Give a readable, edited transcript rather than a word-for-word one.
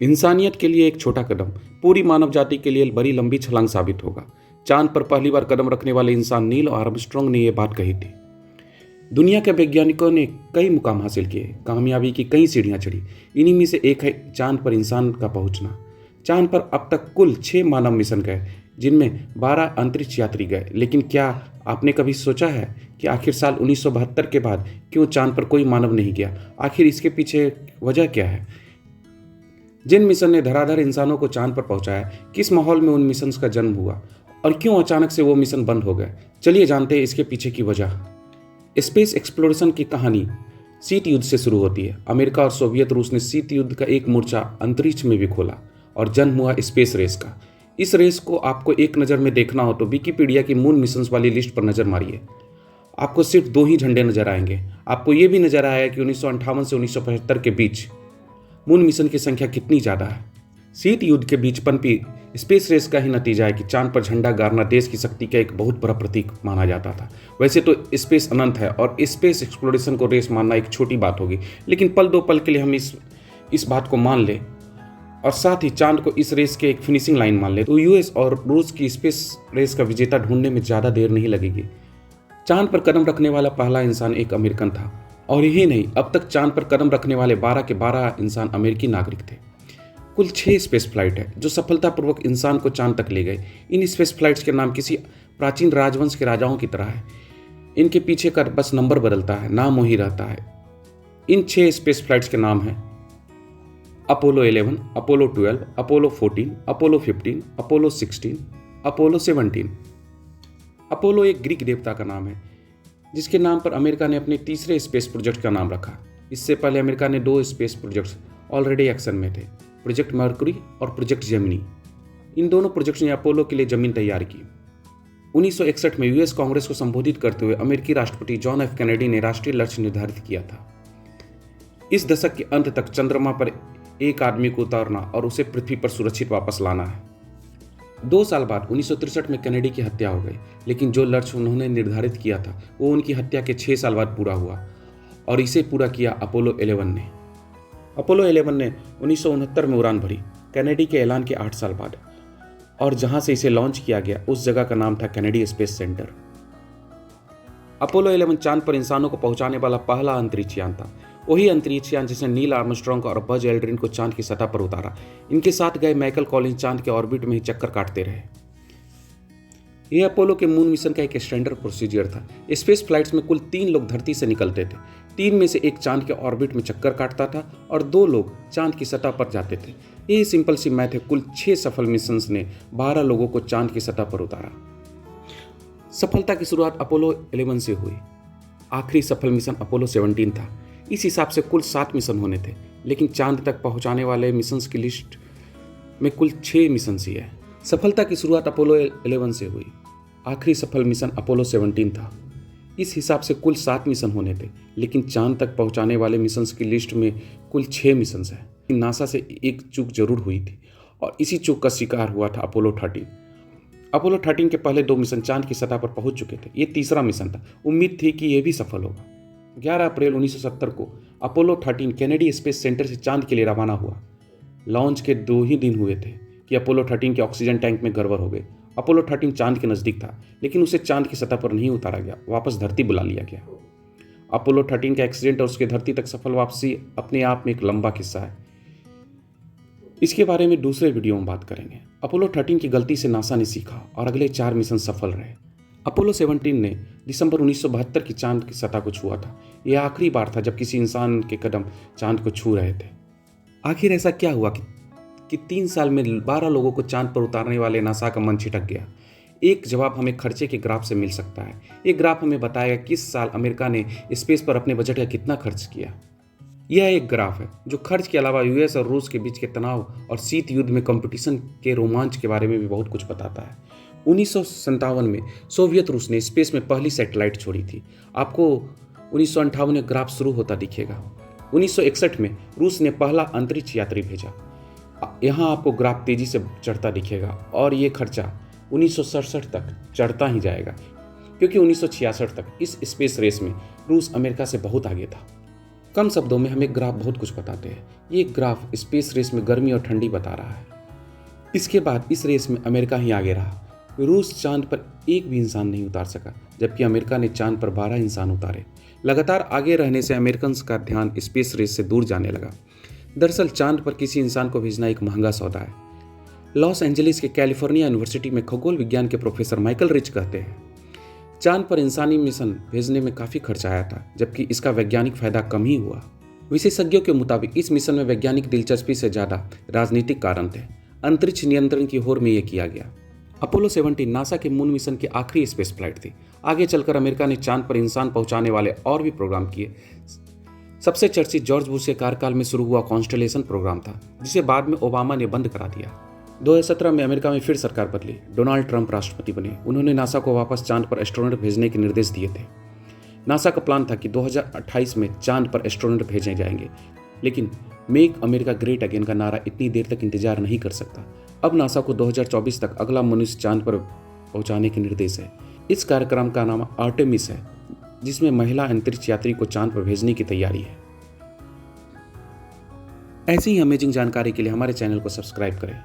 इंसानियत के लिए एक छोटा कदम पूरी मानव जाति के लिए बड़ी लंबी छलांग साबित होगा। चांद पर पहली बार कदम रखने वाले इंसान नील आर्मस्ट्रांग ने यह बात कही थी। दुनिया के वैज्ञानिकों ने कई मुकाम हासिल किए, कामयाबी की कई सीढ़ियां चढ़ी। इन्हीं में से एक है चांद पर इंसान का पहुंचना। चांद पर अब तक कुल 6 मानव मिशन गए, जिनमें 12 अंतरिक्ष यात्री गए। लेकिन क्या आपने कभी सोचा है कि आखिर साल 1972 के बाद क्यों चांद पर कोई मानव नहीं गया? आखिर इसके पीछे वजह क्या है? जिन मिशन ने धराधर इंसानों को चांद पर पहुंचाया, किस माहौल में उन मिशंस का जन्म हुआ और क्यों अचानक से वो मिशन बंद हो गए? चलिए जानते हैं इसके पीछे की वजह। स्पेस एक्सप्लोरेशन की कहानी शीत युद्ध से शुरू होती है। अमेरिका और सोवियत रूस ने शीत युद्ध का एक मोर्चा अंतरिक्ष में भी खोला और जन्म हुआ स्पेस रेस का। इस रेस को आपको एक नज़र में देखना हो तो विकिपीडिया की मून मिशंस वाली लिस्ट पर नजर मारिए। आपको सिर्फ 2 ही झंडे नजर आएंगे। आपको ये भी नजर आएगा कि 1958 से 1975 के बीच मून मिशन की संख्या कितनी ज़्यादा है। शीत युद्ध के बीच पनपी स्पेस रेस का ही नतीजा है कि चांद पर झंडा गाड़ना देश की शक्ति का एक बहुत बड़ा प्रतीक माना जाता था। वैसे तो स्पेस अनंत है और स्पेस एक्सप्लोरेशन को रेस मानना एक छोटी बात होगी, लेकिन पल दो पल के लिए हम इस बात को मान ले और साथ ही चांद को इस रेस के एक फिनिशिंग लाइन मान ले तो यूएस और रूस की स्पेस रेस का विजेता ढूंढने में ज़्यादा देर नहीं लगेगी। चांद पर कदम रखने वाला पहला इंसान एक अमेरिकन था और यही नहीं, अब तक चांद पर कदम रखने वाले 12 के 12 इंसान अमेरिकी नागरिक थे। कुल 6 स्पेस फ्लाइट है जो सफलतापूर्वक इंसान को चांद तक ले गए। इन स्पेस फ्लाइट्स के नाम किसी प्राचीन राजवंश के राजाओं की तरह है। इनके पीछे का बस नंबर बदलता है, नाम वही रहता है। इन 6 स्पेस फ्लाइट्स के नाम हैं Apollo 11, Apollo 12, Apollo 14, Apollo 15, Apollo 16, Apollo 17। Apollo एक ग्रीक देवता का नाम है जिसके नाम पर अमेरिका ने अपने तीसरे स्पेस प्रोजेक्ट का नाम रखा। इससे पहले अमेरिका ने 2 स्पेस प्रोजेक्ट्स ऑलरेडी एक्शन में थे, प्रोजेक्ट मर्कुरी और प्रोजेक्ट जेमिनी। इन दोनों प्रोजेक्ट्स ने अपोलो के लिए जमीन तैयार की। 1961 में यूएस कांग्रेस को संबोधित करते हुए अमेरिकी राष्ट्रपति जॉन एफ कैनेडी ने राष्ट्रीय लक्ष्य निर्धारित किया था। इस दशक के अंत तक चंद्रमा पर एक आदमी को उतारना और उसे पृथ्वी पर सुरक्षित वापस लाना है। 2 साल बाद 1963 में कैनेडी की हत्या हो गई, लेकिन जो लक्ष्य उन्होंने निर्धारित किया था वो उनकी हत्या के 6 साल बाद पूरा हुआ और इसे पूरा किया अपोलो 11 ने। अपोलो 11 ने 1969 में उड़ान भरी, कैनेडी के ऐलान के 8 साल बाद, और जहां से इसे लॉन्च किया गया उस जगह का नाम था कैनेडी स्पेस सेंटर। अपोलो 11 चांद पर इंसानों को पहुंचाने वाला पहला अंतरिक्ष यान था। वही अंतरिक्ष यान जिसने नील आर्मस्ट्रांग और बज एल्ड्रिन को चांद की सतह पर उतारा। इनके साथ गए माइकल कॉलिंस चांद के ऑर्बिट में ही चक्कर काटते रहे। यह अपोलो के मून मिशन का एक स्टैंडर्ड प्रोसीजर था। स्पेस फ्लाइट्स में कुल 3 लोग धरती से निकलते थे। 3 में से एक चांद के ऑर्बिट में चक्कर काटता था और 2 लोग चांद की सतह पर जाते थे। यही सिंपल सी मैथ है। कुल 6 सफल मिशंस ने 12 लोगों को चांद की सतह पर उतारा। सफलता की शुरुआत अपोलो 11 से हुई। आखिरी सफल मिशन अपोलो 17 था। इस हिसाब से कुल 7 मिशन होने थे, लेकिन चांद तक पहुंचाने वाले मिशंस की लिस्ट में कुल 6 मिशन ही है। सफलता की शुरुआत अपोलो 11 से हुई। आखिरी सफल मिशन अपोलो 17 था। इस हिसाब से कुल 7 मिशन होने थे, लेकिन चांद तक पहुंचाने वाले मिशंस की लिस्ट में कुल 6 मिशंस हैं। नासा से एक चूक जरूर हुई थी और इसी चूक का शिकार हुआ था अपोलो 13। अपोलो 13 के पहले 2 मिशन चांद की सतह पर पहुंच चुके थे। ये तीसरा मिशन था। उम्मीद थी कि यह भी सफल होगा। 11 अप्रैल 1970 को अपोलो 13 कैनेडी स्पेस सेंटर से चांद के लिए रवाना हुआ। लॉन्च के 2 ही दिन हुए थे कि अपोलो 13 के ऑक्सीजन टैंक में गड़बड़ हो गई। अपोलो 13 चांद के नज़दीक था, लेकिन उसे चांद की सतह पर नहीं उतारा गया, वापस धरती बुला लिया गया। अपोलो 13 का एक्सीडेंट और उसके धरती तक सफल वापसी अपने आप में एक लंबा किस्सा है। इसके बारे में दूसरे वीडियो में बात करेंगे। अपोलो 13 की गलती से नासा ने सीखा और अगले 4 मिशन सफल रहे। अपोलो 17 ने दिसंबर 1972 की चांद की सतह को छुआ था। यह आखिरी बार था जब किसी इंसान के कदम चांद को छू रहे थे। आखिर ऐसा क्या हुआ कि 3 साल में 12 लोगों को चांद पर उतारने वाले नासा का मन छिटक गया? एक जवाब हमें खर्चे के ग्राफ से मिल सकता है। ये ग्राफ हमें बताएगा किस साल अमेरिका ने स्पेस पर अपने बजट का कितना खर्च किया। यह एक ग्राफ है जो खर्च के अलावा यूएस और रूस के बीच के तनाव और शीत युद्ध में कंपटीशन के रोमांच के बारे में भी बहुत कुछ बताता है। 1957 में सोवियत रूस ने स्पेस में पहली सैटेलाइट छोड़ी थी। आपको 1958 में ग्राफ शुरू होता दिखेगा। 1961 में रूस ने पहला अंतरिक्ष यात्री भेजा। यहाँ आपको ग्राफ तेजी से चढ़ता दिखेगा और ये खर्चा 1967 तक चढ़ता ही जाएगा, क्योंकि 1966 तक इस स्पेस रेस में रूस अमेरिका से बहुत आगे था। कम शब्दों में हम एक ग्राफ बहुत कुछ बताते हैं। ये ग्राफ स्पेस रेस में गर्मी और ठंडी बता रहा है। इसके बाद इस रेस में अमेरिका ही आगे रहा। रूस चांद पर एक भी इंसान नहीं उतार सका, जबकि अमेरिका ने चांद पर 12 इंसान उतारे। लगातार आगे रहने से अमेरिकन का ध्यान स्पेस रेस से दूर जाने लगा। दरअसल चांद पर किसी इंसान को भेजना एक महंगा सौदा है। लॉस एंजलिस के कैलिफोर्निया यूनिवर्सिटी में खगोल विज्ञान के प्रोफेसर माइकल रिच कहते हैं, चांद पर इंसानी मिशन भेजने में काफ़ी खर्च आया था, जबकि इसका वैज्ञानिक फायदा कम ही हुआ। विशेषज्ञों के मुताबिक इस मिशन में वैज्ञानिक दिलचस्पी से ज़्यादा राजनीतिक कारण थे। अंतरिक्ष नियंत्रण की होड़ में यह किया गया। अपोलो 17 नासा के मून मिशन की आखिरी स्पेस फ्लाइट थी। आगे चलकर अमेरिका ने चांद पर इंसान पहुंचाने वाले और भी प्रोग्राम किए। सबसे चर्चित जॉर्ज बुश के कार्यकाल में शुरू हुआ कॉन्स्टलेशन प्रोग्राम था, जिसे बाद में ओबामा ने बंद करा दिया। 2017 में अमेरिका में फिर सरकार बदली। डोनाल्ड ट्रंप राष्ट्रपति बने। उन्होंने नासा को वापस चांद पर एस्ट्रोनॉट भेजने के निर्देश दिए थे। नासा का प्लान था कि 2028 में चांद पर एस्ट्रोनॉट भेजे जाएंगे, लेकिन मेक अमेरिका ग्रेट अगेन का नारा इतनी देर तक इंतजार नहीं कर सकता। अब नासा को 2024 तक अगला मनुष्य चांद पर पहुंचाने के निर्देश है। इस कार्यक्रम का नाम आर्टेमिस है, जिसमें महिला अंतरिक्ष यात्री को चांद पर भेजने की तैयारी है। ऐसी ही अमेजिंग जानकारी के लिए हमारे चैनल को सब्सक्राइब करें।